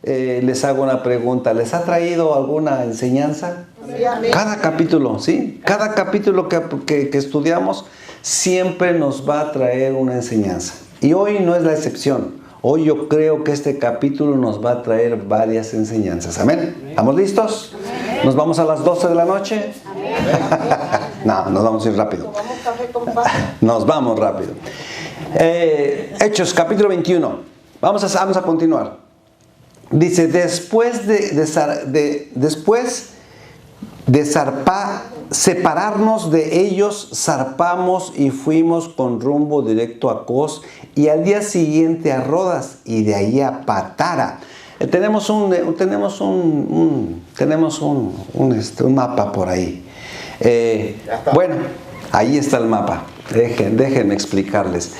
les hago una pregunta. ¿Les ha traído alguna enseñanza? Cada capítulo, ¿sí? Cada capítulo que estudiamos siempre nos va a traer una enseñanza. Y hoy no es la excepción. Hoy yo creo que este capítulo nos va a traer varias enseñanzas. ¿Amén? ¿Estamos listos? ¿Nos vamos a las 12 de la noche? No, nos vamos a ir rápido. Nos vamos rápido. Hechos, capítulo 21. Vamos a continuar. Dice, después de separarnos de ellos, zarpamos y fuimos con rumbo directo a Cos y al día siguiente a Rodas y de ahí a Patara. Tenemos un mapa por ahí. Bueno, ahí está el mapa. Déjenme explicarles.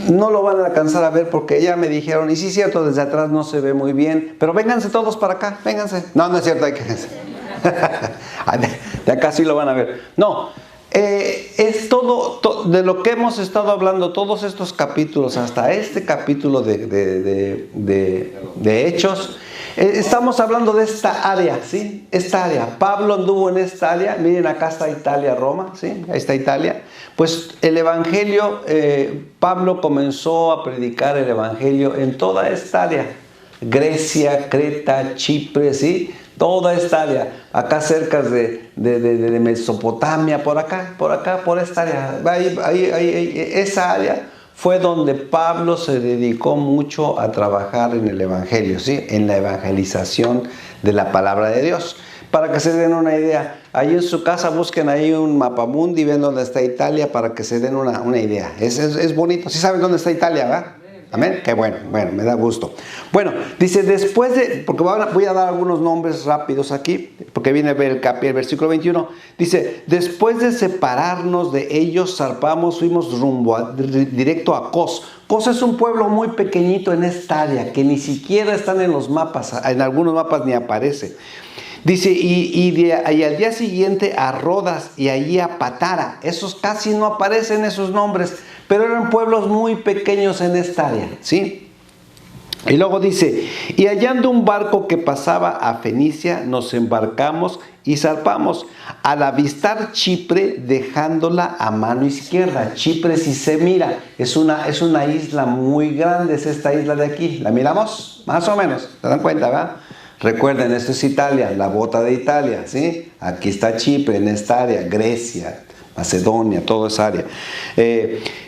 No lo van a alcanzar a ver porque ya me dijeron, y sí es cierto, desde atrás no se ve muy bien, pero vénganse todos para acá, vénganse. No es cierto, hay que... De acá sí lo van a ver. No, es todo de lo que hemos estado hablando, todos estos capítulos, hasta este capítulo de Hechos, estamos hablando de esta área, ¿sí? Esta área. Pablo anduvo en esta área. Miren, acá está Italia, Roma, ¿sí? Ahí está Italia. Pues el Evangelio, Pablo comenzó a predicar el Evangelio en toda esta área. Grecia, Creta, Chipre, ¿sí? Toda esta área, acá cerca de Mesopotamia, por esta área. Esa área fue donde Pablo se dedicó mucho a trabajar en el Evangelio, ¿sí? En la evangelización de la palabra de Dios. Para que se den una idea, ahí en su casa busquen ahí un mapamundi, ven dónde está Italia para que se den una idea. Es bonito, ¿sí saben dónde está Italia, verdad? Amén, qué bueno, me da gusto. Bueno, dice porque voy a dar algunos nombres rápidos aquí, porque viene a ver el versículo 21. Dice, después de separarnos de ellos, zarpamos, fuimos directo a Cos. Cos es un pueblo muy pequeñito en esta área, que ni siquiera están en los mapas, en algunos mapas ni aparece. Dice, y al día siguiente a Rodas y allí a Patara. Esos casi no aparecen esos nombres, pero eran pueblos muy pequeños en esta área, ¿sí? Y luego dice, y hallando un barco que pasaba a Fenicia, nos embarcamos y zarpamos. Al avistar Chipre, dejándola a mano izquierda. Chipre, si se mira, es una isla muy grande, es esta isla de aquí. ¿La miramos? Más o menos, ¿se dan cuenta, verdad? Recuerden, esto es Italia, la bota de Italia, ¿sí? Aquí está Chipre, en esta área, Grecia, Macedonia, toda esa área.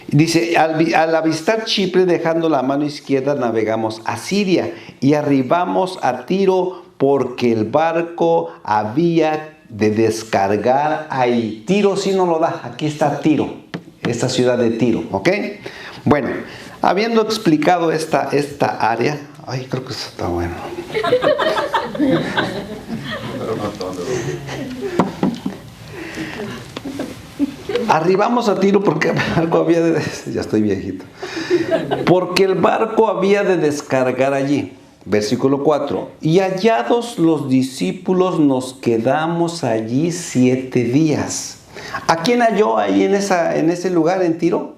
Dice, al avistar Chipre, dejando la mano izquierda, navegamos a Siria y arribamos a Tiro porque el barco había de descargar ahí. Tiro sí no lo da, aquí está Tiro, esta ciudad de Tiro, ¿ok? Bueno, habiendo explicado esta área, ay, creo que eso está bueno. Arribamos a Tiro porque el barco había de... Ya estoy viejito. Porque el barco había de descargar allí. Versículo 4. Y hallados los discípulos nos quedamos allí 7 días. ¿A quién halló ahí en ese lugar en Tiro?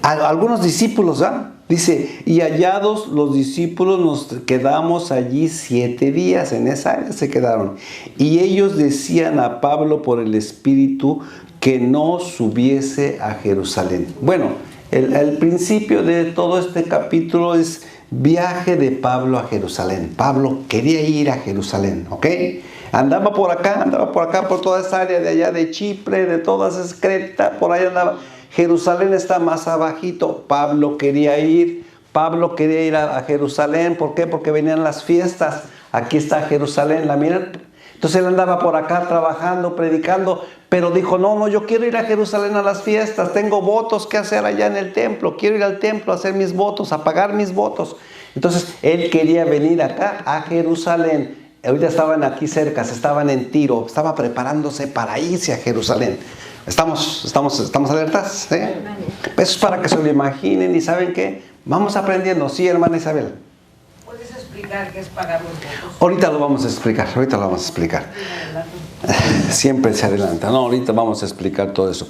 A algunos discípulos, ¿ah? Dice, y hallados los discípulos nos quedamos allí 7 días, en esa área se quedaron. Y ellos decían a Pablo por el Espíritu que no subiese a Jerusalén. Bueno, el principio de todo este capítulo es viaje de Pablo a Jerusalén. Pablo quería ir a Jerusalén, ¿ok? Andaba por acá, por toda esa área de allá de Chipre, de todas esas Creta, por ahí andaba. Jerusalén está más abajito. Pablo quería ir a Jerusalén. ¿Por qué? Porque venían las fiestas. Aquí está Jerusalén, ¿la miran? Entonces él andaba por acá trabajando, predicando, pero dijo, no, yo quiero ir a Jerusalén a las fiestas, tengo votos que hacer allá en el templo, quiero ir al templo a hacer mis votos, a pagar mis votos. Entonces él quería venir acá a Jerusalén. Ahorita estaban aquí cerca, estaban en Tiro, estaba preparándose para irse a Jerusalén. ¿Estamos alertas? ¿Sí? Eso es para que se lo imaginen y ¿saben qué? Vamos aprendiendo. Sí, hermana Isabel. ¿Puedes explicar explicar qué es pagar los votos? Ahorita lo vamos a explicar. Siempre se adelanta. No, ahorita vamos a explicar todo eso.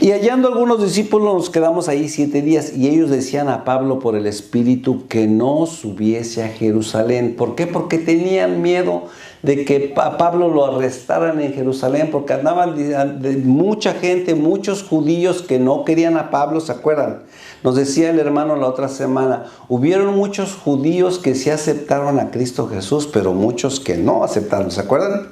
Y hallando algunos discípulos nos quedamos ahí 7 días y ellos decían a Pablo por el Espíritu que no subiese a Jerusalén. ¿Por qué? Porque tenían miedo de que a Pablo lo arrestaran en Jerusalén, porque andaban de mucha gente, muchos judíos que no querían a Pablo, ¿se acuerdan? Nos decía el hermano la otra semana, hubieron muchos judíos que sí aceptaron a Cristo Jesús, pero muchos que no aceptaron, ¿se acuerdan?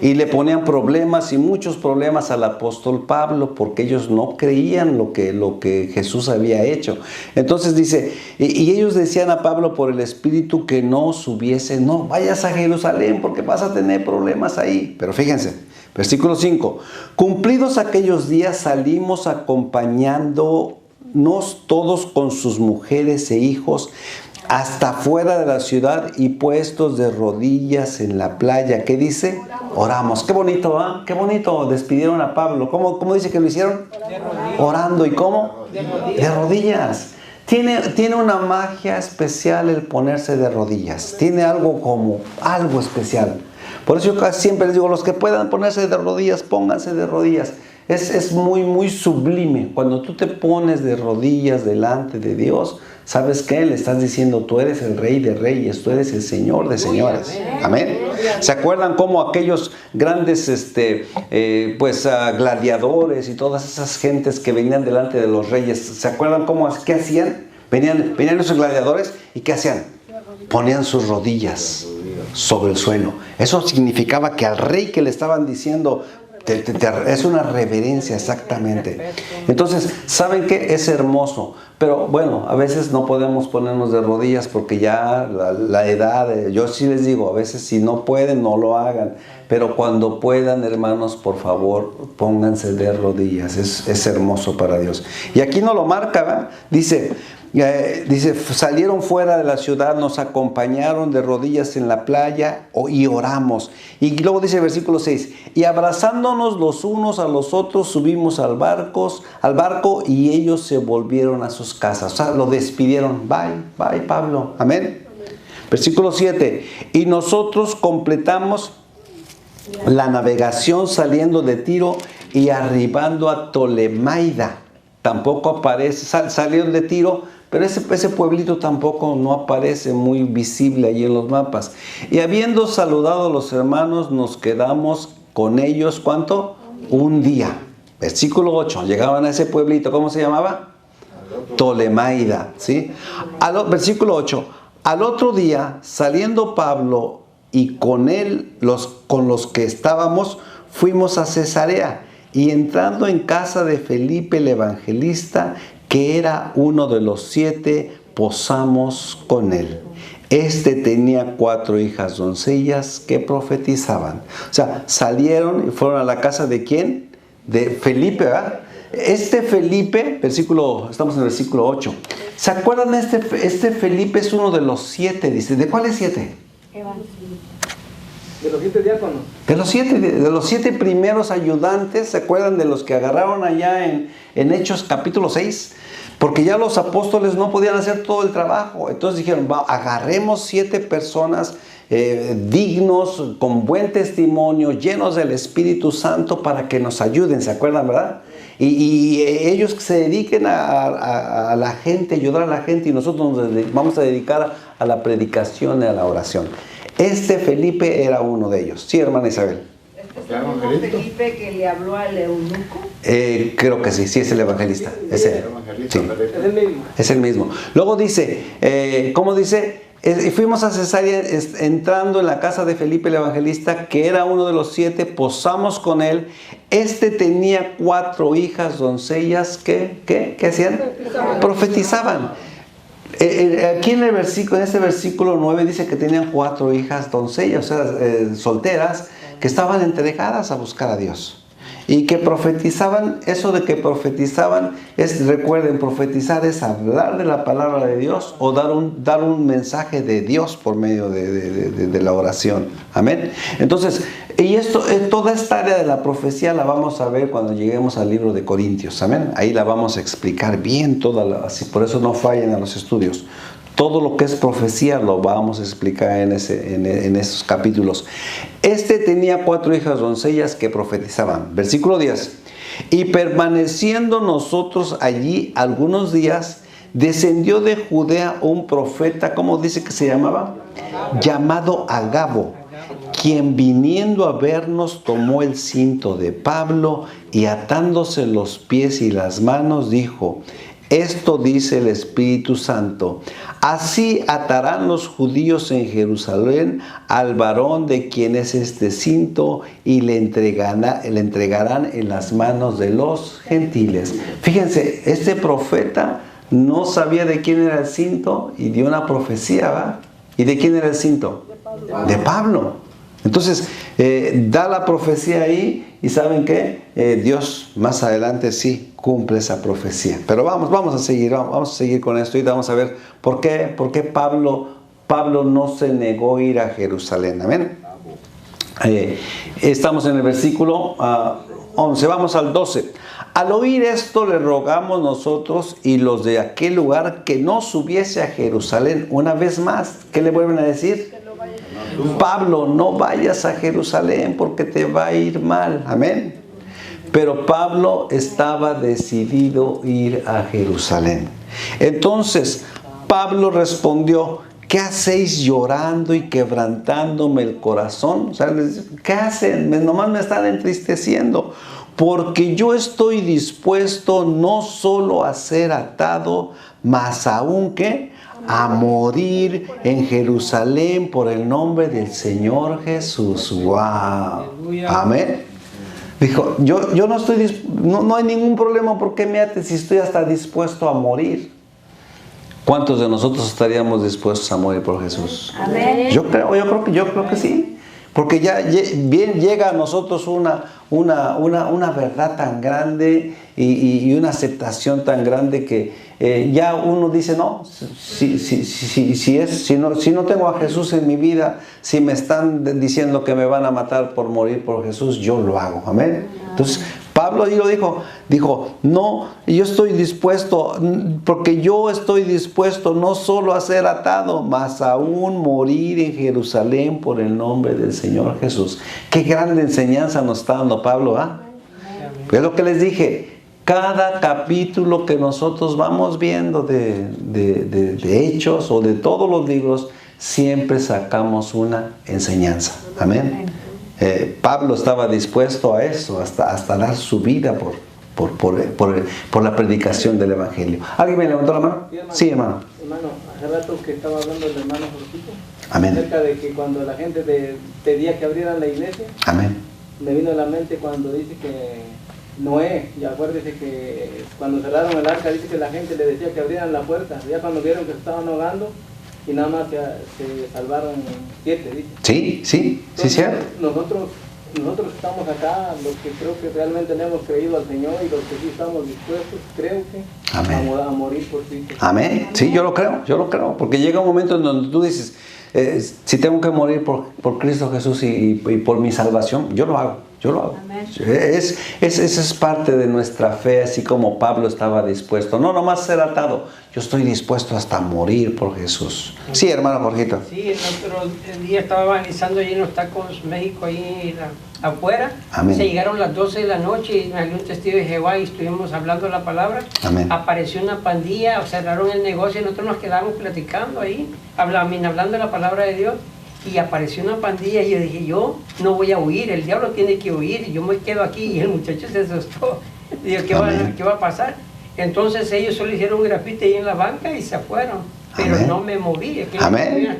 Y le ponían problemas y muchos problemas al apóstol Pablo porque ellos no creían lo que Jesús había hecho. Entonces dice, y ellos decían a Pablo por el Espíritu que no subiese, no vayas a Jerusalén porque vas a tener problemas ahí. Pero fíjense, versículo 5, cumplidos aquellos días salimos acompañándonos todos con sus mujeres e hijos hasta fuera de la ciudad y puestos de rodillas en la playa. ¿Qué dice? Oramos. Qué bonito, ¿ah? Qué bonito. Despidieron a Pablo. ¿Cómo dice que lo hicieron? Orando. ¿Y cómo? De rodillas. Tiene una magia especial el ponerse de rodillas. Tiene algo especial. Por eso yo casi siempre les digo, los que puedan ponerse de rodillas, pónganse de rodillas. Es muy, muy sublime. Cuando tú te pones de rodillas delante de Dios, ¿sabes qué? Le estás diciendo, tú eres el Rey de Reyes, tú eres el Señor de Señores. Amén. ¿Se acuerdan cómo aquellos grandes gladiadores y todas esas gentes que venían delante de los reyes, ¿se acuerdan qué hacían? Venían esos gladiadores y ¿qué hacían? Ponían sus rodillas sobre el suelo. Eso significaba que al rey que le estaban diciendo, es una reverencia exactamente. Entonces, ¿saben qué? Es hermoso. Pero bueno, a veces no podemos ponernos de rodillas porque ya la edad, yo sí les digo, a veces si no pueden, no lo hagan. Pero cuando puedan, hermanos, por favor, pónganse de rodillas. Es hermoso para Dios. Y aquí no lo marca, ¿verdad? Dice, salieron fuera de la ciudad, nos acompañaron de rodillas en la playa y oramos. Y luego dice el versículo 6, y abrazándonos los unos a los otros subimos al barco y ellos se volvieron a sus casas. O sea, lo despidieron. Bye Pablo. Amén. Versículo 7, y nosotros completamos la navegación saliendo de Tiro y arribando a Tolemaida. Tampoco aparece, salieron de Tiro, pero ese pueblito tampoco no aparece muy visible allí en los mapas. Y habiendo saludado a los hermanos, nos quedamos con ellos, ¿cuánto? Un día. Versículo 8, llegaban a ese pueblito, ¿cómo se llamaba? Tolemaida, ¿sí? Versículo 8, al otro día, saliendo Pablo y con él, con los que estábamos, fuimos a Cesarea. Y entrando en casa de Felipe el evangelista, que era uno de los 7, posamos con él. Este tenía 4 hijas doncellas que profetizaban. O sea, salieron y fueron a la casa ¿de quién? De Felipe, ¿verdad? Este Felipe, estamos en el versículo 8. ¿Se acuerdan? Este Felipe es uno de los 7, dice. ¿De cuáles 7? De los 7 diáconos. De los 7 primeros ayudantes, ¿se acuerdan de los que agarraron allá en Hechos capítulo 6? Porque ya los apóstoles no podían hacer todo el trabajo. Entonces dijeron, agarremos 7 personas dignos, con buen testimonio, llenos del Espíritu Santo para que nos ayuden, ¿se acuerdan, verdad? Y ellos se dediquen a la gente, ayudar a la gente, y nosotros nos vamos a dedicar a la predicación y a la oración. Este Felipe era uno de ellos. Sí, hermana Isabel. ¿Este es el mismo Felipe que le habló al eunuco? Creo que sí es el evangelista. Es el mismo. Es el mismo. Luego dice, ¿cómo dice? Fuimos a Cesarea, entrando en la casa de Felipe el evangelista, que era uno de los 7, posamos con él. Este tenía 4 hijas doncellas que hacían, profetizaban. Aquí en este versículo 9 dice que tenían 4 hijas doncellas, o sea, solteras, que estaban entregadas a buscar a Dios. Y que profetizaban. Eso de que profetizaban recuerden, profetizar es hablar de la palabra de Dios o dar un mensaje de Dios por medio de la oración. Amén. Entonces, toda esta área de la profecía la vamos a ver cuando lleguemos al libro de Corintios. Amén. Ahí la vamos a explicar bien toda, así, por eso no fallen a los estudios. Todo lo que es profecía lo vamos a explicar en esos capítulos. Este tenía 4 hijas doncellas que profetizaban. Versículo 10. Y permaneciendo nosotros allí algunos días, descendió de Judea un profeta, ¿cómo dice que se llamaba? Llamado Agabo, quien viniendo a vernos tomó el cinto de Pablo y atándose los pies y las manos dijo: esto dice el Espíritu Santo: así atarán los judíos en Jerusalén al varón de quien es este cinto y le entregarán en las manos de los gentiles. Fíjense, este profeta no sabía de quién era el cinto y dio una profecía, ¿va? ¿Y de quién era el cinto? De Pablo. Entonces, da la profecía ahí y ¿saben qué? Dios más adelante sí cumple esa profecía. Pero vamos a seguir con esto y vamos a ver por qué Pablo no se negó a ir a Jerusalén. Amén. Estamos en el versículo 11, vamos al 12. Al oír esto le rogamos nosotros y los de aquel lugar que no subiese a Jerusalén una vez más. ¿Qué le vuelven a decir? Pablo, no vayas a Jerusalén porque te va a ir mal. Amén. Pero Pablo estaba decidido a ir a Jerusalén. Entonces Pablo respondió: ¿qué hacéis llorando y quebrantándome el corazón? O sea, ¿qué hacen? Nomás me están entristeciendo. Porque yo estoy dispuesto no solo a ser atado, mas aún que a morir en Jerusalén por el nombre del Señor Jesús. ¡Wow! Amén. Dijo, yo no estoy, no hay ningún problema porque me ates si estoy hasta dispuesto a morir. ¿Cuántos de nosotros estaríamos dispuestos a morir por Jesús? Amén. Yo creo que sí. Porque ya bien llega a nosotros una verdad tan grande y una aceptación tan grande que ya uno dice, no, si no tengo a Jesús en mi vida, si me están diciendo que me van a matar por morir por Jesús, yo lo hago. Amén. Entonces Pablo ahí lo dijo, no, yo estoy dispuesto, porque yo estoy dispuesto no solo a ser atado, mas aún morir en Jerusalén por el nombre del Señor Jesús. Qué grande enseñanza nos está dando Pablo, ¿ah? Es lo que les dije, cada capítulo que nosotros vamos viendo de Hechos o de todos los libros, siempre sacamos una enseñanza. Amén. Pablo estaba dispuesto a eso, hasta dar su vida por la predicación del Evangelio. ¿Alguien me levantó la mano? Sí, hermano. Hermano, hace rato que estaba hablando el hermano Jorgito, Amén. acerca de que cuando la gente pedía que abrieran la iglesia, Amén. me vino a la mente cuando dice que Noé, y acuérdese que cuando cerraron el arca, dice que la gente le decía que abrieran la puerta, ya cuando vieron que se estaban ahogando, y nada más se salvaron 7, dice. Sí, cierto. Nosotros estamos acá, los que creo que realmente le hemos creído al Señor y los que sí estamos dispuestos, creo que Amén. a morir por Cristo. Amén. Sí, yo lo creo, porque llega un momento en donde tú dices, si tengo que morir por Cristo Jesús y por mi salvación, yo lo hago. Amén. Esa es parte de nuestra fe, así como Pablo estaba dispuesto. No nomás ser atado, yo estoy dispuesto hasta morir por Jesús. Sí, hermano Jorgito. Sí, el otro día estaba evangelizando allí en los Tacos, México, ahí afuera. Amén. Se llegaron las 12 de la noche y me salió un testigo de Jehová y estuvimos hablando la palabra. Amén. Apareció una pandilla, cerraron el negocio y nosotros nos quedamos platicando ahí, hablando la palabra de Dios. Y apareció una pandilla y yo dije, yo no voy a huir, el diablo tiene que huir, y yo me quedo aquí. Y el muchacho se asustó. Dijo, ¿qué va a pasar? Entonces ellos solo hicieron un grafite ahí en la banca y se fueron. Pero Amén. no me moví. Amén.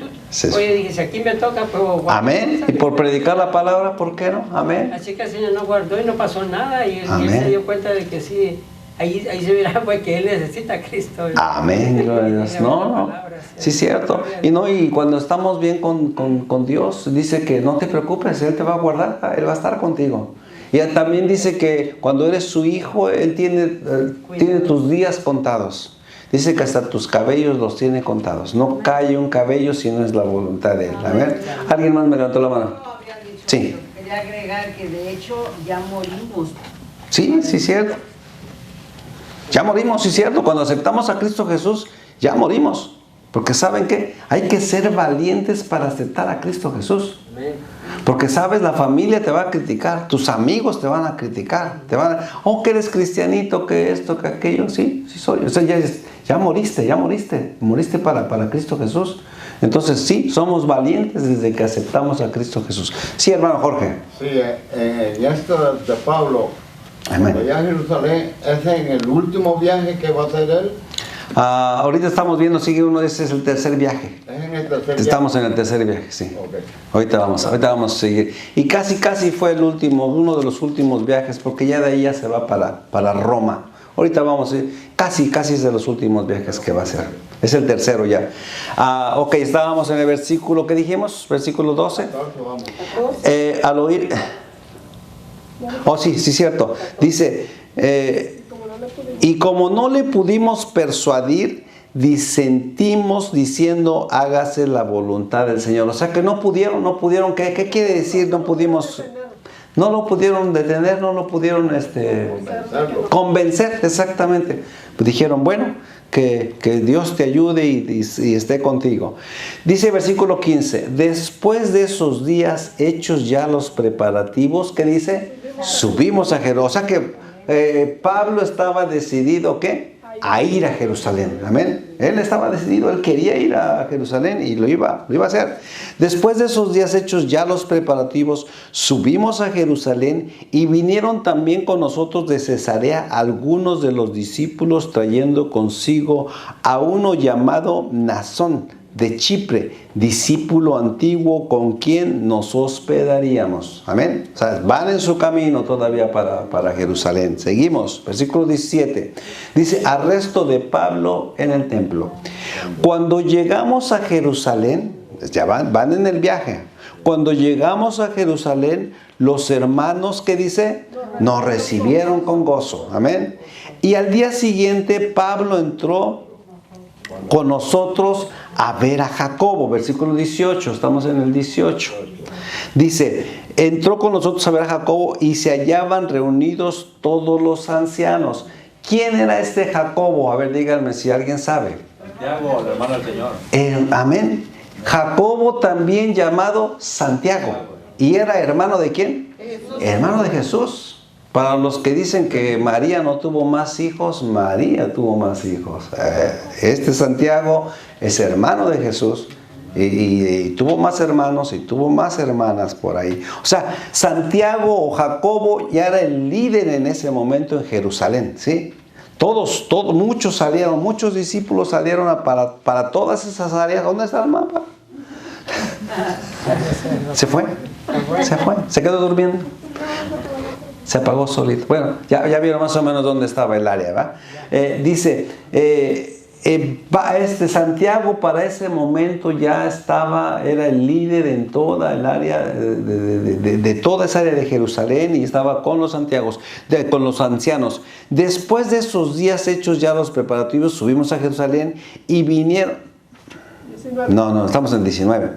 Oye, dije, si aquí me toca, pues... Amén. Y por predicar la palabra, ¿por qué no? Amén. Así que el Señor no guardó y no pasó nada. Y él se dio cuenta de que sí, ahí se verá pues que él necesita a Cristo. Amén, gloria a Dios. No. Sí, cierto. Y cuando estamos bien con Dios, dice que no te preocupes, Él te va a guardar, Él va a estar contigo. Y también dice que cuando eres su hijo, Él tiene tus días contados. Dice que hasta tus cabellos los tiene contados. No cae un cabello si no es la voluntad de Él. Amén. ¿Alguien más me levantó la mano? Sí. Quería agregar que de hecho ya morimos. Sí, cierto. Ya morimos, sí, cierto. Cuando aceptamos a Cristo Jesús, ya morimos. Porque ¿saben qué? Hay que ser valientes para aceptar a Cristo Jesús. Amén. Porque sabes, la familia te va a criticar, tus amigos te van a criticar, te van a, oh, que eres cristianito, que esto, que aquello, sí, sí soy. O sea, ya moriste para Cristo Jesús. Entonces sí, somos valientes desde que aceptamos a Cristo Jesús. Sí, hermano Jorge. Sí, en esto de Pablo, Amén. allá en Jerusalén, ¿es en el último viaje que va a hacer él? Ahorita estamos viendo, sigue uno, ese es el tercer viaje. ¿Es en el tercer Estamos viaje? en el tercer viaje, sí. Ok. Ahorita vamos a seguir. Y casi fue el último, uno de los últimos viajes, porque ya de ahí ya se va para Roma. Ahorita vamos a ir, casi es de los últimos viajes que va a hacer. Es el tercero ya. Ok, estábamos en el versículo que dijimos, versículo 12. Entonces vamos. Al oír... Oh, sí, cierto. Dice, y como no le pudimos persuadir, disentimos diciendo, hágase la voluntad del Señor. O sea que no pudieron, ¿qué quiere decir? No lo pudieron detener, no lo pudieron convencer, exactamente. Pues dijeron, bueno, que Dios te ayude y esté contigo. Dice versículo 15, después de esos días hechos ya los preparativos, ¿qué dice? Subimos a Jerusalén. O sea que Pablo estaba decidido, ¿qué? A ir a Jerusalén. Amén. Él estaba decidido, él quería ir a Jerusalén y lo iba a hacer. Después de esos días hechos ya los preparativos, subimos a Jerusalén y vinieron también con nosotros de Cesarea algunos de los discípulos, trayendo consigo a uno llamado Mnasón de Chipre, discípulo antiguo con quien nos hospedaríamos. Amén. O sea, van en su camino todavía para Jerusalén. Seguimos, versículo 17. Dice, arresto de Pablo en el templo. Cuando llegamos a Jerusalén, ya van en el viaje. Cuando llegamos a Jerusalén, los hermanos, ¿qué dice? Nos recibieron con gozo. Amén. Y al día siguiente, Pablo entró con nosotros a ver a Jacobo, versículo 18, estamos en el 18. Dice, entró con nosotros a ver a Jacobo y se hallaban reunidos todos los ancianos. ¿Quién era este Jacobo? A ver, díganme si alguien sabe. Santiago, el hermano del Señor. Amén. Jacobo también llamado Santiago. ¿Y era hermano de quién? Hermano de Jesús. Para los que dicen que María no tuvo más hijos, María tuvo más hijos. Este Santiago es hermano de Jesús y tuvo más hermanos y tuvo más hermanas por ahí. O sea, Santiago o Jacobo ya era el líder en ese momento en Jerusalén, ¿sí? Muchos discípulos salieron para todas esas áreas. ¿Dónde está el mapa? Se fue, se quedó durmiendo. Se apagó solito. Bueno, ya vieron más o menos dónde estaba el área, ¿va? Dice, Santiago para ese momento ya era el líder en toda el área, de toda esa área de Jerusalén, y estaba con los con los ancianos. Después de esos días hechos ya los preparativos, subimos a Jerusalén y vinieron... No, estamos en 19.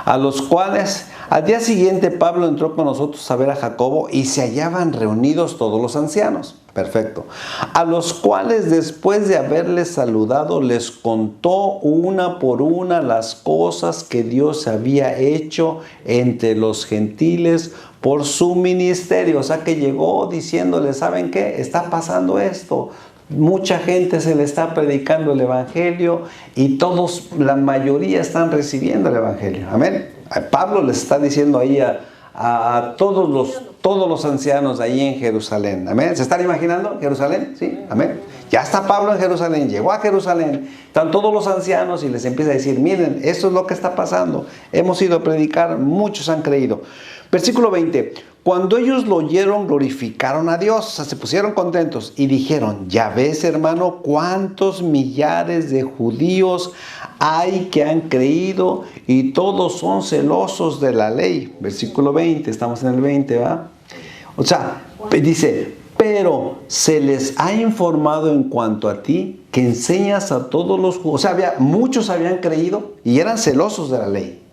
A los cuales, al día siguiente, Pablo entró con nosotros a ver a Jacobo y se hallaban reunidos todos los ancianos. Perfecto. A los cuales, después de haberles saludado, les contó una por una las cosas que Dios había hecho entre los gentiles por su ministerio. O sea que llegó diciéndoles, ¿saben qué? Está pasando esto. Mucha gente se le está predicando el evangelio y la mayoría están recibiendo el evangelio. Amén. Pablo les está diciendo ahí a todos los ancianos ahí en Jerusalén. Amén. ¿Se están imaginando Jerusalén? Sí. Amén. Ya está Pablo en Jerusalén, llegó a Jerusalén, están todos los ancianos y les empieza a decir, miren, esto es lo que está pasando. Hemos ido a predicar, muchos han creído. Versículo 20. Cuando ellos lo oyeron, glorificaron a Dios, o sea, se pusieron contentos y dijeron, ya ves, hermano, cuántos millares de judíos hay que han creído y todos son celosos de la ley. Versículo 20, estamos en el 20, ¿va? O sea, dice, pero se les ha informado en cuanto a ti que enseñas a todos los judíos. O sea, muchos habían creído y eran celosos de la ley.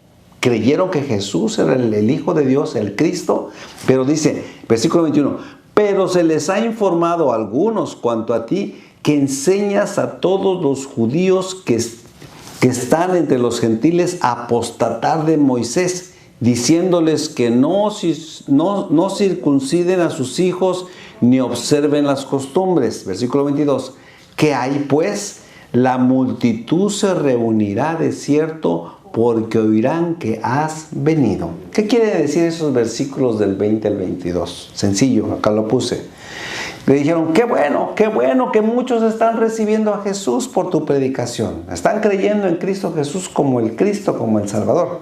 Creyeron que Jesús era el Hijo de Dios, el Cristo, pero dice, versículo 21, pero se les ha informado a algunos cuanto a ti que enseñas a todos los judíos que están entre los gentiles apostatar de Moisés, diciéndoles que no circunciden a sus hijos ni observen las costumbres. Versículo 22. ¿Qué hay pues? La multitud se reunirá de cierto, porque oirán que has venido. ¿Qué quiere decir esos versículos del 20 al 22? Sencillo, acá lo puse. Le dijeron, qué bueno que muchos están recibiendo a Jesús por tu predicación. Están creyendo en Cristo Jesús como el Cristo, como el Salvador.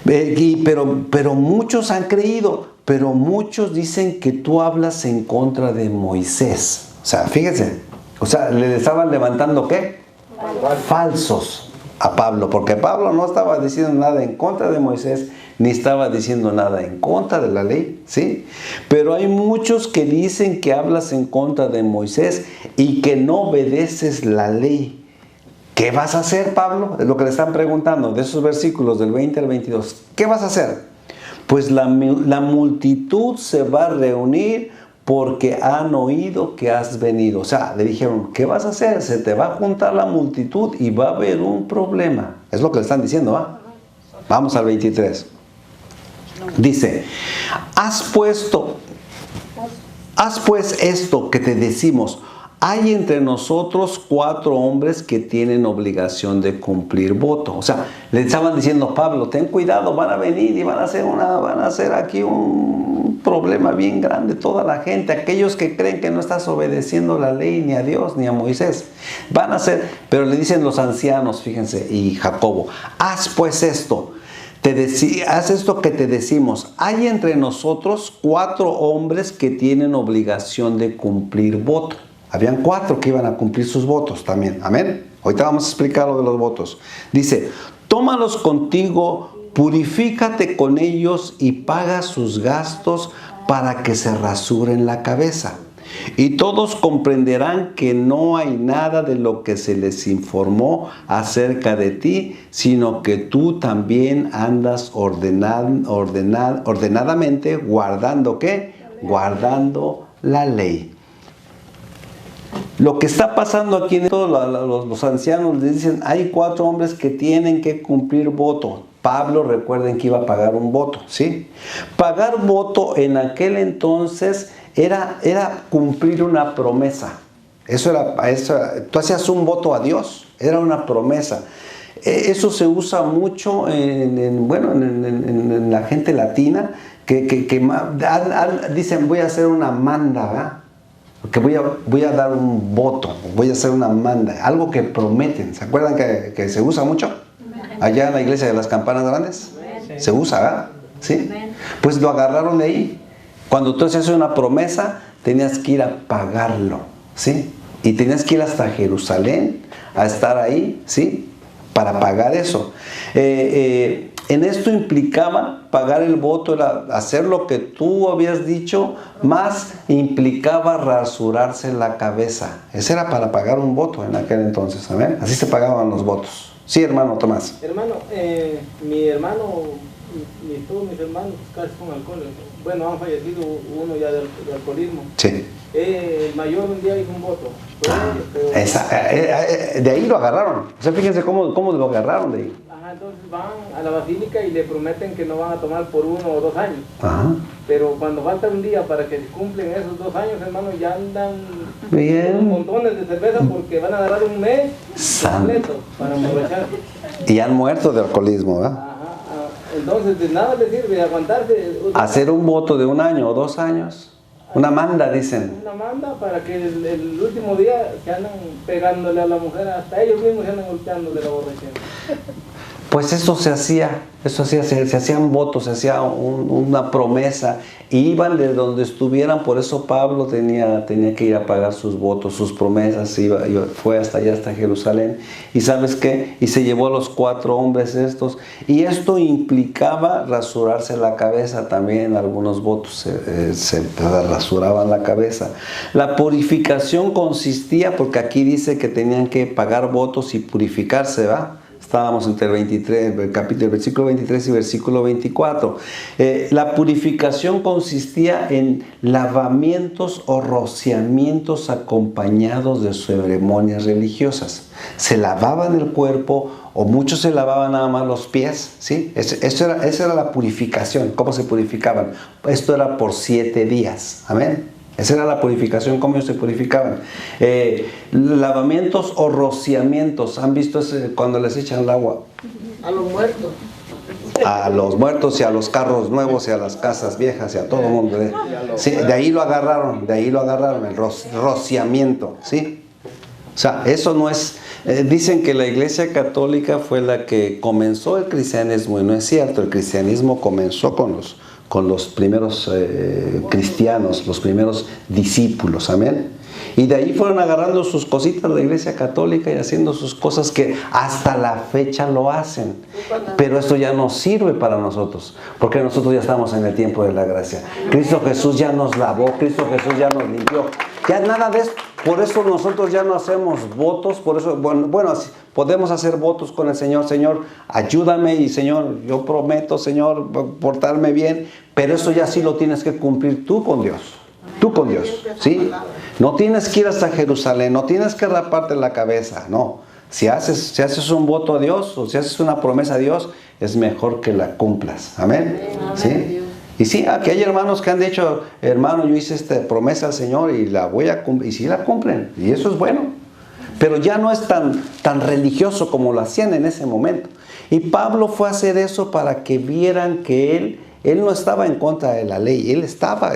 Pero muchos han creído, pero muchos dicen que tú hablas en contra de Moisés. O sea, fíjense, le estaban levantando ¿qué? Falsos a Pablo, porque Pablo no estaba diciendo nada en contra de Moisés, ni estaba diciendo nada en contra de la ley, ¿sí? Pero hay muchos que dicen que hablas en contra de Moisés y que no obedeces la ley. ¿Qué vas a hacer, Pablo? Es lo que le están preguntando de esos versículos del 20 al 22. ¿Qué vas a hacer? Pues la multitud se va a reunir porque han oído que has venido. O sea, le dijeron, ¿qué vas a hacer? Se te va a juntar la multitud y va a haber un problema. Es lo que le están diciendo, ¿va? Vamos al 23. Dice, haz pues esto que te decimos. Hay entre nosotros 4 hombres que tienen obligación de cumplir voto. O sea, le estaban diciendo, Pablo, ten cuidado, van a venir y van a hacer aquí un problema bien grande toda la gente. Aquellos que creen que no estás obedeciendo la ley ni a Dios ni a Moisés. Van a hacer, pero le dicen los ancianos, fíjense, y Jacobo, haz pues esto. Haz esto que te decimos. Hay entre nosotros 4 hombres que tienen obligación de cumplir voto. Habían 4 que iban a cumplir sus votos también. Amén. Ahorita vamos a explicar lo de los votos. Dice, tómalos contigo, purifícate con ellos y paga sus gastos para que se rasuren la cabeza. Y todos comprenderán que no hay nada de lo que se les informó acerca de ti, sino que tú también andas ordenadamente guardando ¿qué? Guardando la ley. Lo que está pasando aquí, los ancianos les dicen, hay 4 hombres que tienen que cumplir voto. Pablo, recuerden que iba a pagar un voto, ¿sí? Pagar voto en aquel entonces era cumplir una promesa. Tú hacías un voto a Dios, era una promesa. Eso se usa mucho en la gente latina, que dicen, voy a hacer una manda, ¿verdad? Porque voy a dar un voto, voy a hacer una manda, algo que prometen. ¿Se acuerdan que se usa mucho? Allá en la iglesia de las campanas grandes. Se usa, ¿verdad? ¿Sí? Pues lo agarraron de ahí. Cuando tú hacías una promesa, tenías que ir a pagarlo, ¿sí? Y tenías que ir hasta Jerusalén a estar ahí, ¿sí? Para pagar eso. En esto implicaba pagar el voto, era hacer lo que tú habías dicho, más implicaba rasurarse la cabeza. Ese era para pagar un voto en aquel entonces, ¿sabes? Así se pagaban los votos. Sí, hermano Tomás. Todos mis hermanos casi con alcohol. Bueno, han fallecido, uno ya de alcoholismo. Sí. El mayor un día hizo un voto. De ahí lo agarraron. O sea, fíjense cómo lo agarraron de ahí. Entonces van a la basílica y le prometen que no van a tomar por 1 o 2 años. Ajá. Pero cuando falta un día para que se cumplen esos 2 años, hermano, ya andan bien, montones de cerveza porque van a agarrar un mes completo para emborrachar. Y han muerto de alcoholismo, ¿verdad? Ajá. Entonces de nada les sirve aguantarse. Hacer un voto de 1 año o 2 años. Una manda, dicen. Una manda para que el último día se andan pegándole a la mujer, hasta ellos mismos se andan golpeando de la borrachera. Pues eso se hacía, se hacían votos, se hacía una promesa, y iban de donde estuvieran. Por eso Pablo tenía que ir a pagar sus votos, sus promesas, fue hasta allá, hasta Jerusalén, y ¿sabes qué? Y se llevó a los 4 hombres estos, y esto implicaba rasurarse la cabeza también. Algunos votos se rasuraban la cabeza. La purificación consistía, porque aquí dice que tenían que pagar votos y purificarse, ¿va? Estábamos entre el versículo 23 y versículo 24. La purificación consistía en lavamientos o rociamientos acompañados de ceremonias religiosas. Se lavaban el cuerpo o muchos se lavaban nada más los pies, ¿sí? Esa era la purificación. ¿Cómo se purificaban? Esto era por 7 días, amén. Esa era la purificación, cómo ellos se purificaban. Lavamientos o rociamientos. ¿Han visto cuando les echan el agua? A los muertos. A los muertos y a los carros nuevos y a las casas viejas y a todo el mundo. Sí, de ahí lo agarraron, el rociamiento, ¿sí? O sea, eso no es... dicen que la Iglesia Católica fue la que comenzó el cristianismo, y no es cierto. El cristianismo comenzó con los primeros cristianos, los primeros discípulos, amén. Y de ahí fueron agarrando sus cositas de la Iglesia Católica y haciendo sus cosas que hasta la fecha lo hacen. Pero esto ya no sirve para nosotros, porque nosotros ya estamos en el tiempo de la gracia. Cristo Jesús ya nos lavó, Cristo Jesús ya nos limpió. Ya nada de esto. Por eso nosotros ya no hacemos votos. Por eso, bueno, podemos hacer votos con el Señor. Señor, ayúdame, y Señor, yo prometo, Señor, portarme bien. Pero eso ya sí lo tienes que cumplir tú con Dios. Tú con Dios, ¿sí? No tienes que ir hasta Jerusalén, no tienes que raparte la cabeza, no. Si haces un voto a Dios, o si haces una promesa a Dios, es mejor que la cumplas, amén. ¿Sí? Y sí, aquí hay hermanos que han dicho, hermano, yo hice esta promesa al Señor y la voy a cumplir, y sí la cumplen, y eso es bueno. Pero ya no es tan religioso como lo hacían en ese momento. Y Pablo fue a hacer eso para que vieran que él no estaba en contra de la ley, él estaba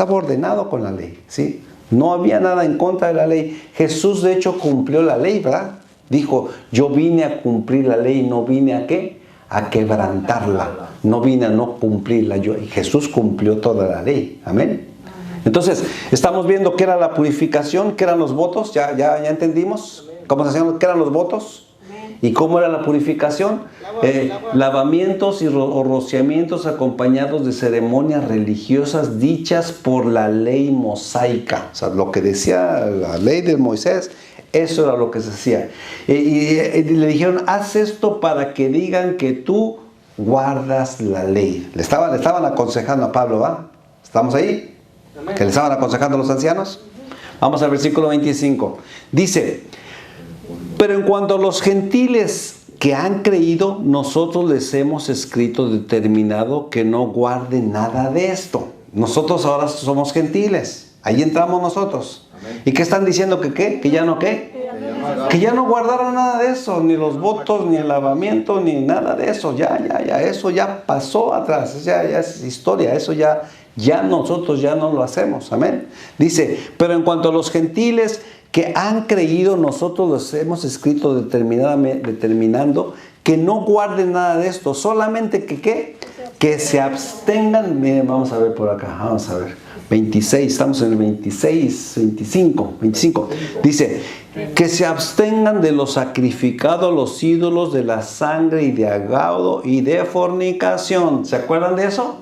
ordenado con la ley, ¿sí? No había nada en contra de la ley. Jesús de hecho cumplió la ley, ¿verdad? Dijo, yo vine a cumplir la ley, no vine a ¿qué? A quebrantarla, no vine a no cumplirla. Y Jesús cumplió toda la ley, amén. Entonces, estamos viendo qué era la purificación, qué eran los votos, ya entendimos cómo se hacían, qué eran los votos. ¿Y cómo era la purificación? Lavamientos o rociamientos acompañados de ceremonias religiosas dichas por la ley mosaica. O sea, lo que decía la ley de Moisés, eso era lo que se hacía. Y le dijeron, haz esto para que digan que tú guardas la ley. Le estaban aconsejando a Pablo, ¿va? ¿Estamos ahí? ¿Que le estaban aconsejando a los ancianos? Vamos al versículo 25. Dice... Pero en cuanto a los gentiles que han creído, nosotros les hemos escrito determinado que no guarden nada de esto. Nosotros ahora somos gentiles. Ahí entramos nosotros. Amén. ¿Y qué están diciendo? ¿Que qué? ¿Que ya no qué? Que ya no guardaron nada de eso. Ni los votos, ni el lavamiento, ni nada de eso. Ya. Eso ya pasó atrás. Ya es historia. Eso ya nosotros ya no lo hacemos. Amén. Dice, pero en cuanto a los gentiles que han creído, nosotros los hemos escrito determinando que no guarden nada de esto, solamente que ¿qué? Que se abstengan. Miren, vamos a ver por acá, vamos a ver, 26, estamos en el 25, dice, que se abstengan de lo sacrificado a los ídolos, de la sangre y de agaudo y de fornicación. ¿Se acuerdan de eso?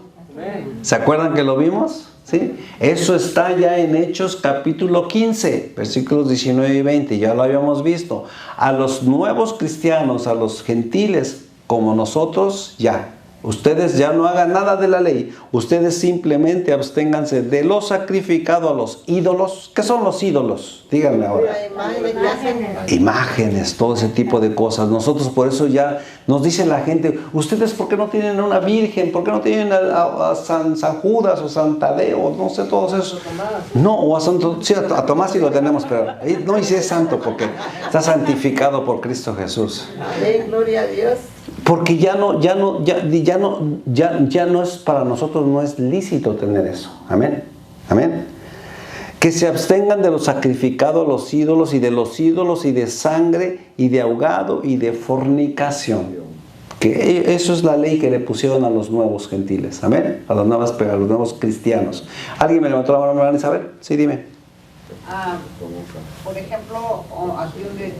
¿Se acuerdan que lo vimos? ¿Sí? Eso está ya en Hechos capítulo 15, versículos 19 y 20, ya lo habíamos visto. A los nuevos cristianos, a los gentiles como nosotros, ya. Ustedes ya no hagan nada de la ley. Ustedes simplemente absténganse de lo sacrificado a los ídolos. ¿Qué son los ídolos? Díganme ahora. Imágenes, todo ese tipo de cosas. Nosotros por eso ya nos dice la gente, ¿ustedes por qué no tienen una virgen? ¿Por qué no tienen a San Judas o San Tadeo? No sé, todos esos. No, o a Santo, sí, a Tomás sí lo tenemos, pero no dice es santo porque está santificado por Cristo Jesús. Amén, gloria a Dios. Porque ya no es para nosotros, no es lícito tener eso. Amén. Amén. Que se abstengan de lo sacrificado a los ídolos y de sangre y de ahogado y de fornicación. Que eso es la ley que le pusieron a los nuevos gentiles. Amén. A los nuevos cristianos. ¿Alguien me levantó la mano? ¿Me van a saber? Sí, dime. Por ejemplo, aquí donde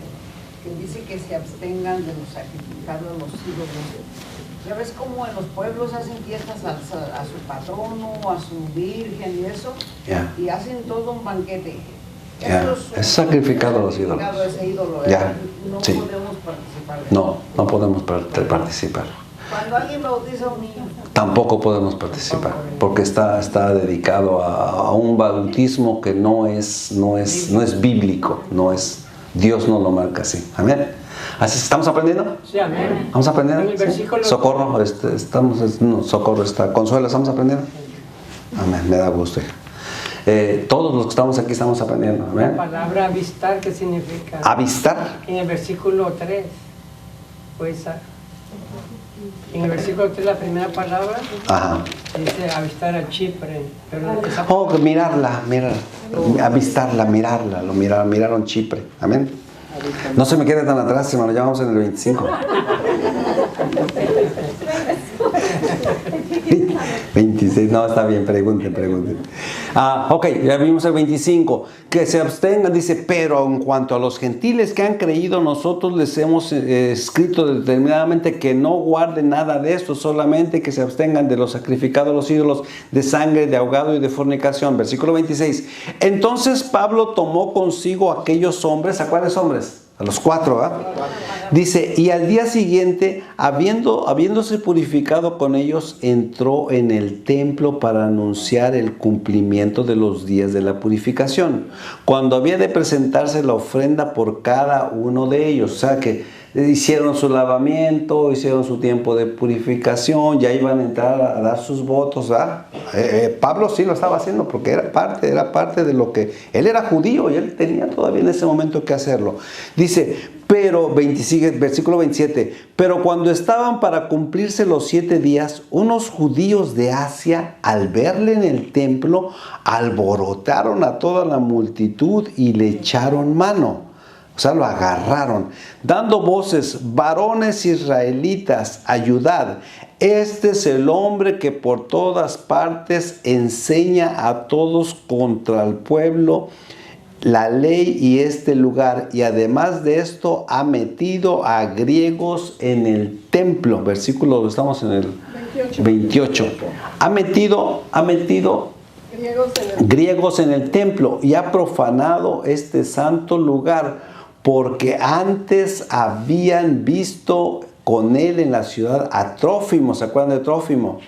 que dice que se abstengan de lo sacrificado a los ídolos. Ya ves cómo en los pueblos hacen fiestas a su patrono, a su virgen y eso, y hacen todo un banquete. Es sacrificado a los ídolos. Ese ídolo, no sí. podemos participar de eso. No podemos participar. Cuando alguien bautiza a un niño, tampoco podemos participar, porque está dedicado a un bautismo que no es bíblico, Dios no lo marca así. Amén. Así estamos aprendiendo. Sí, amén. Vamos aprendiendo. En el versículo- Socorro, Socorro, Consuelo, estamos aprendiendo. Amén, me da gusto. Todos los que estamos aquí estamos aprendiendo. La Amén. palabra avistar, ¿qué significa? Avistar. En el versículo 3, pues, en el versículo 3, la primera palabra Ajá. dice avistar a Chipre. Pero esa Oh, mirarla. Avistarla, mirarla. Miraron Chipre. Amén. No se me quede tan atrás, hermano. Ya vamos en el 25. 26, no, está bien, pregunten. Ok, ya vimos el 25. Que se abstengan, dice, pero en cuanto a los gentiles que han creído, nosotros les hemos escrito determinadamente que no guarden nada de esto, solamente que se abstengan de los sacrificados a los ídolos, de sangre, de ahogado y de fornicación. Versículo 26. Entonces Pablo tomó consigo a aquellos hombres, ¿a cuáles hombres? A los 4, ¿verdad? Dice, y al día siguiente, habiéndose purificado con ellos, entró en el templo para anunciar el cumplimiento de los días de la purificación, cuando había de presentarse la ofrenda por cada uno de ellos. O sea que hicieron su lavamiento, hicieron su tiempo de purificación, ya iban a entrar a dar sus votos, ¿verdad? Pablo sí lo estaba haciendo porque era parte de lo que... Él era judío y él tenía todavía en ese momento que hacerlo. Dice, pero, versículo 27, pero cuando estaban para cumplirse los 7 días, unos judíos de Asia, al verle en el templo, alborotaron a toda la multitud y le echaron mano. O sea, lo agarraron, dando voces, varones israelitas, ayudad. Este es el hombre que por todas partes enseña a todos contra el pueblo la ley y este lugar. Y además de esto, ha metido a griegos en el templo. Versículo, estamos en el 28. Ha metido griegos en el templo y ha profanado este santo lugar, porque antes habían visto con él en la ciudad a Trófimo. ¿Se acuerdan de Trófimo?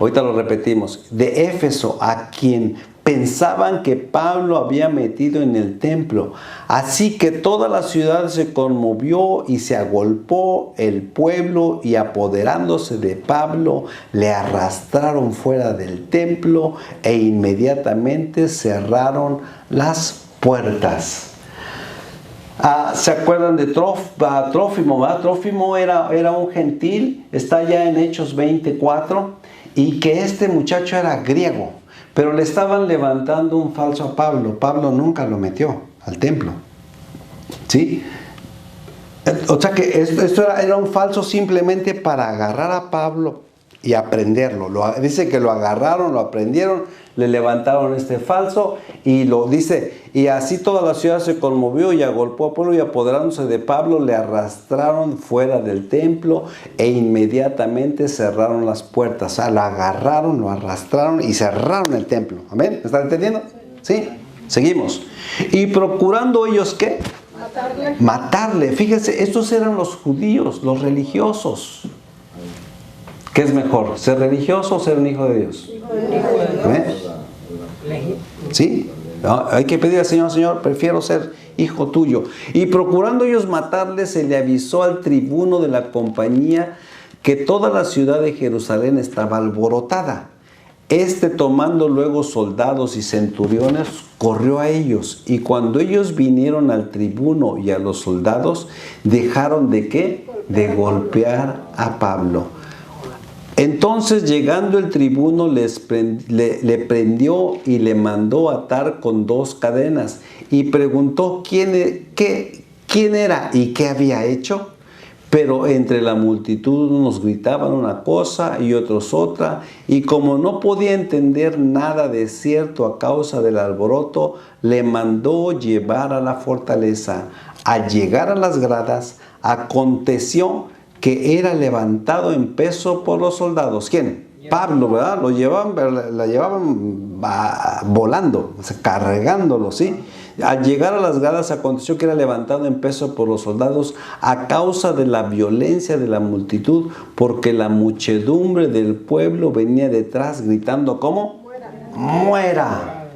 Ahorita lo repetimos. De Éfeso, a quien pensaban que Pablo había metido en el templo. Así que toda la ciudad se conmovió y se agolpó el pueblo, y apoderándose de Pablo, le arrastraron fuera del templo e inmediatamente cerraron las puertas. ¿Se acuerdan de Trófimo? ¿verdad? Trófimo era un gentil, está ya en Hechos 24, y que este muchacho era griego, pero le estaban levantando un falso a Pablo. Pablo nunca lo metió al templo, ¿sí? O sea que esto era un falso simplemente para agarrar a Pablo y aprenderlo. Dice que lo agarraron, lo aprendieron, le levantaron este falso, y lo dice, y así toda la ciudad se conmovió y agolpó a Pablo, y apoderándose de Pablo le arrastraron fuera del templo e inmediatamente cerraron las puertas. O sea, lo agarraron, lo arrastraron y cerraron el templo. ¿Amén? ¿Me están entendiendo? ¿Sí? Seguimos. Y procurando ellos, ¿qué? Matarle. Fíjense, estos eran los judíos, los religiosos. ¿Qué es mejor? ¿Ser religioso o ser un hijo de Dios? ¿Sí? No, hay que pedir al Señor, Señor, prefiero ser hijo tuyo. Y procurando ellos matarle, se le avisó al tribuno de la compañía que toda la ciudad de Jerusalén estaba alborotada. Tomando luego soldados y centuriones, corrió a ellos, y cuando ellos vinieron al tribuno y a los soldados, dejaron ¿de qué? De golpear a Pablo. Entonces, llegando el tribuno, le prendió y le mandó atar con 2 cadenas, y preguntó quién era y qué había hecho. Pero entre la multitud unos gritaban una cosa y otros otra, y como no podía entender nada de cierto a causa del alboroto, le mandó llevar a la fortaleza. Al llegar a las gradas, aconteció que era levantado en peso por los soldados. ¿Quién? Pablo, ¿verdad? La llevaban volando, o sea, cargándolo, ¿sí? Al llegar a las gradas, aconteció que era levantado en peso por los soldados a causa de la violencia de la multitud, porque la muchedumbre del pueblo venía detrás gritando, ¿cómo? ¡Muera!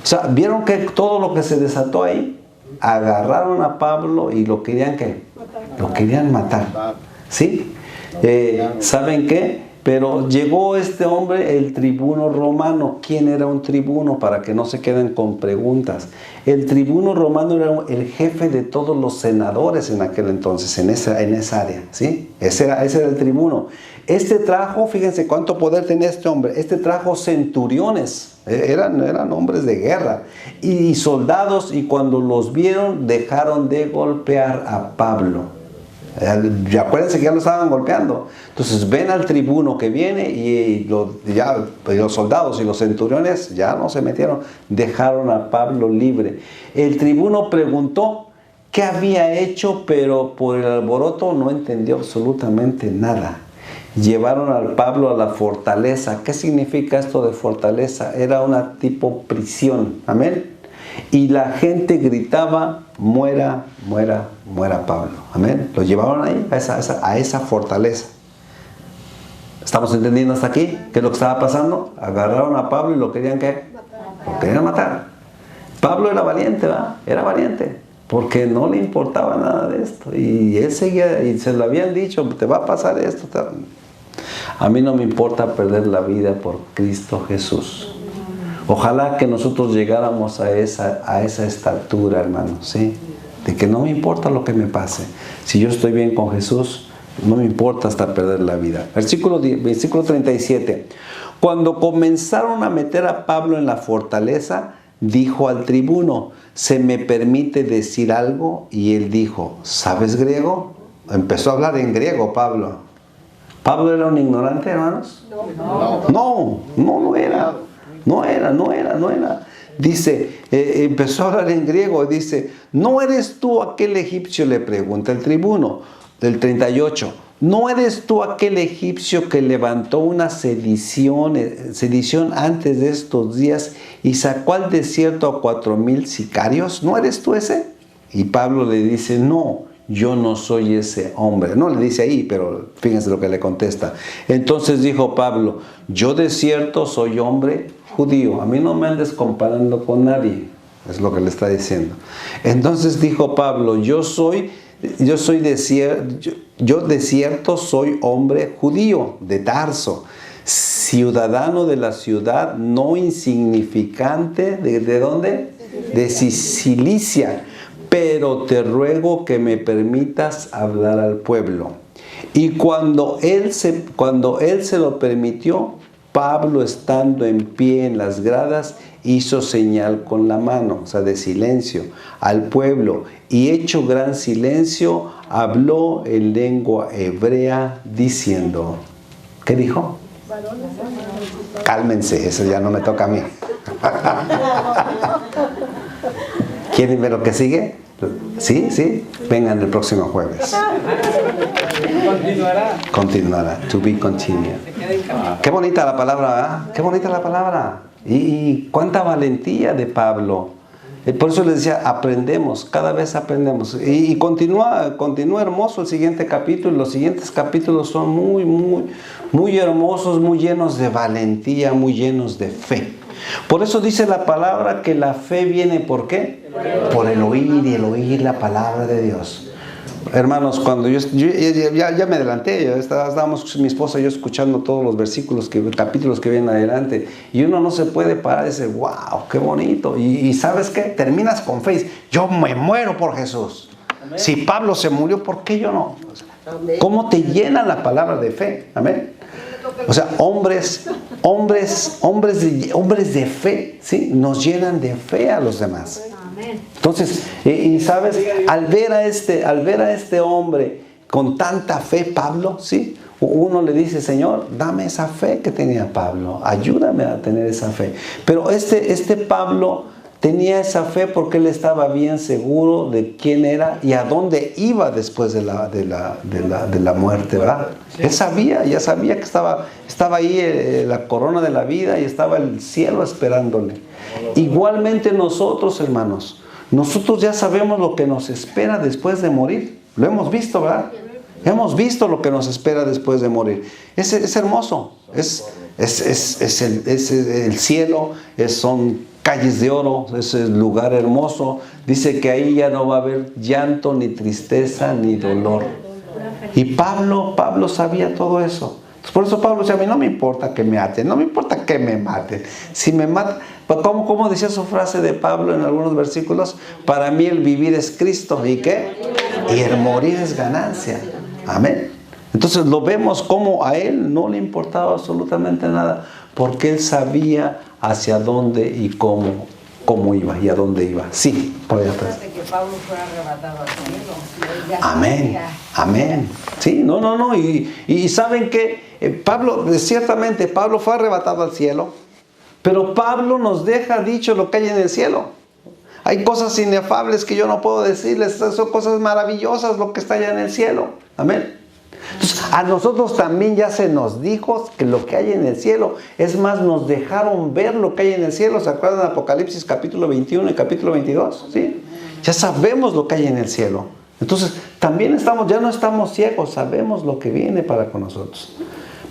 O sea, ¿vieron que todo lo que se desató ahí? agarraron a Pablo y lo querían ¿qué? Lo querían matar. ¿Sí? ¿Saben qué? Pero llegó este hombre, el tribuno romano. ¿Quién era un tribuno? Para que no se queden con preguntas. El tribuno romano era el jefe de todos los senadores en aquel entonces, en esa área. ¿Sí? Ese era el tribuno. Este trajo, fíjense cuánto poder tenía este hombre. Este trajo centuriones. Eran hombres de guerra. Y soldados, y cuando los vieron, dejaron de golpear a Pablo. Ya acuérdense que ya lo estaban golpeando. Entonces ven al tribuno que viene y los soldados y los centuriones ya no se metieron, dejaron a Pablo libre. El tribuno preguntó qué había hecho, pero por el alboroto no entendió absolutamente nada. Llevaron al Pablo a la fortaleza. ¿Qué significa esto de fortaleza? Era una tipo prisión. Amén. Y la gente gritaba: muera, muera, muera Pablo. Amén. Lo llevaron ahí, a esa fortaleza. ¿Estamos entendiendo hasta aquí? ¿Qué es lo que estaba pasando? Agarraron a Pablo y lo querían ¿qué? Lo querían matar. Pablo era valiente, ¿verdad? Era valiente, porque no le importaba nada de esto. Y él seguía, y se lo habían dicho: te va a pasar esto. A mí no me importa perder la vida por Cristo Jesús. Ojalá que nosotros llegáramos a esa estatura, hermanos, ¿sí? De que no me importa lo que me pase. Si yo estoy bien con Jesús, no me importa hasta perder la vida. Versículo 37. Cuando comenzaron a meter a Pablo en la fortaleza, dijo al tribuno: ¿se me permite decir algo? Y él dijo: ¿sabes griego? Empezó a hablar en griego Pablo. ¿Pablo era un ignorante, hermanos? No era. No era. Dice, empezó a hablar en griego, dice: ¿no eres tú aquel egipcio? Le pregunta el tribuno. Del 38. ¿No eres tú aquel egipcio que levantó una sedición antes de estos días y sacó al desierto a 4,000 sicarios? ¿No eres tú ese? Y Pablo le dice: no, yo no soy ese hombre. No le dice ahí, pero fíjense lo que le contesta. Entonces dijo Pablo: yo de cierto soy hombre judío. A mí no me andes comparando con nadie. Es lo que le está diciendo. Entonces dijo Pablo: yo de cierto soy hombre judío de Tarso, ciudadano de la ciudad no insignificante. ¿De dónde? De Cilicia. Pero te ruego que me permitas hablar al pueblo. Y cuando él se lo permitió, Pablo, estando en pie en las gradas, hizo señal con la mano, o sea, de silencio, al pueblo, y hecho gran silencio, habló en lengua hebrea diciendo, ¿qué dijo? Cálmense, eso ya no me toca a mí. ¿Quieren ver lo que sigue? ¿Sí? Vengan el próximo jueves. Continuará. To be continued. Qué bonita la palabra, ¿verdad? Qué bonita la palabra. Y cuánta valentía de Pablo. Por eso les decía, aprendemos, cada vez aprendemos. Y continúa hermoso el siguiente capítulo. Los siguientes capítulos son muy hermosos, muy llenos de valentía, muy llenos de fe. Por eso dice la palabra que la fe viene, ¿por qué? Por el oír, y el oír la palabra de Dios. Hermanos, cuando yo ya me adelanté, estábamos mi esposa y yo escuchando todos los capítulos que vienen adelante, y uno no se puede parar y decir, wow, qué bonito. Y ¿sabes qué? Terminas con fe. Yo me muero por Jesús. Amén. Si Pablo se murió, ¿por qué yo no? ¿Cómo te llena la palabra de fe? Amén. O sea, hombres de fe, ¿sí? Nos llenan de fe a los demás. Entonces, y sabes, al ver a este hombre con tanta fe, Pablo, ¿sí? Uno le dice, Señor, dame esa fe que tenía Pablo, ayúdame a tener esa fe. Pero este Pablo tenía esa fe porque él estaba bien seguro de quién era y a dónde iba después de la muerte, ¿verdad? Él ya sabía que estaba ahí la corona de la vida y estaba el cielo esperándole. Igualmente nosotros, hermanos, nosotros ya sabemos lo que nos espera después de morir. Lo hemos visto, ¿verdad? Hemos visto lo que nos espera después de morir. Es hermoso. Es el cielo, son calles de oro, ese lugar hermoso. Dice que ahí ya no va a haber llanto, ni tristeza, ni dolor. Y Pablo sabía todo eso. Por eso Pablo decía, a mí no me importa que me aten, no me importa que me maten. Si me matan, ¿cómo decía su frase de Pablo en algunos versículos? Para mí el vivir es Cristo, ¿y qué? Y el morir es ganancia. Amén. Entonces lo vemos como a él no le importaba absolutamente nada, porque él sabía hacia dónde y cómo iba y a dónde iba. Sí, por allá atrás. Que Pablo fuera arrebatado al cielo. Amén, amén. Sí, no. Y saben que Pablo, ciertamente Pablo fue arrebatado al cielo, pero Pablo nos deja dicho lo que hay en el cielo. Hay cosas inefables que yo no puedo decirles, son cosas maravillosas lo que está allá en el cielo. Amén. Entonces, a nosotros también ya se nos dijo que lo que hay en el cielo, es más, nos dejaron ver lo que hay en el cielo. ¿Se acuerdan de Apocalipsis capítulo 21 y capítulo 22? ¿Sí? Ya sabemos lo que hay en el cielo. Entonces, también ya no estamos ciegos, sabemos lo que viene para con nosotros.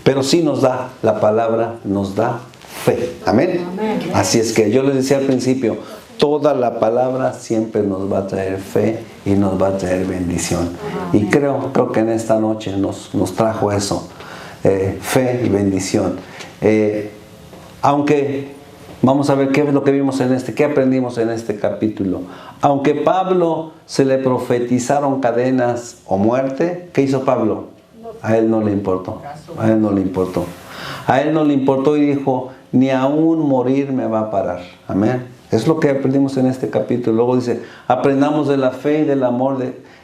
Pero sí nos da, la palabra nos da fe. Amén. Así es que yo les decía al principio, toda la palabra siempre nos va a traer fe y nos va a traer bendición. Y creo que en esta noche nos trajo eso, fe y bendición. Aunque, vamos a ver qué es lo que vimos qué aprendimos en este capítulo. Aunque Pablo se le profetizaron cadenas o muerte, ¿qué hizo Pablo? A él no le importó. A él no le importó. A él no le importó y dijo, ni aún morir me va a parar. Amén. Es lo que aprendimos en este capítulo. Luego dice, aprendamos de la fe y del amor,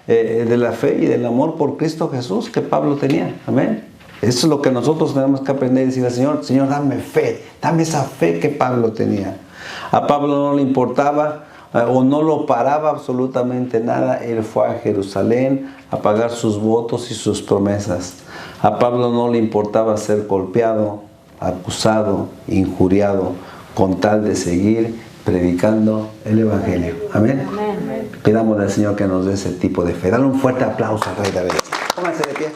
de la fe y del amor por Cristo Jesús que Pablo tenía. Amén. Eso es lo que nosotros tenemos que aprender y decirle al Señor, Señor, dame fe, dame esa fe que Pablo tenía. A Pablo no le importaba o no lo paraba absolutamente nada. Él fue a Jerusalén a pagar sus votos y sus promesas. A Pablo no le importaba ser golpeado, acusado, injuriado, con tal de seguir predicando el Evangelio. Amén. Pidamos al Señor que nos dé ese tipo de fe. Dale un fuerte aplauso al Rey David. Pónganse de pie.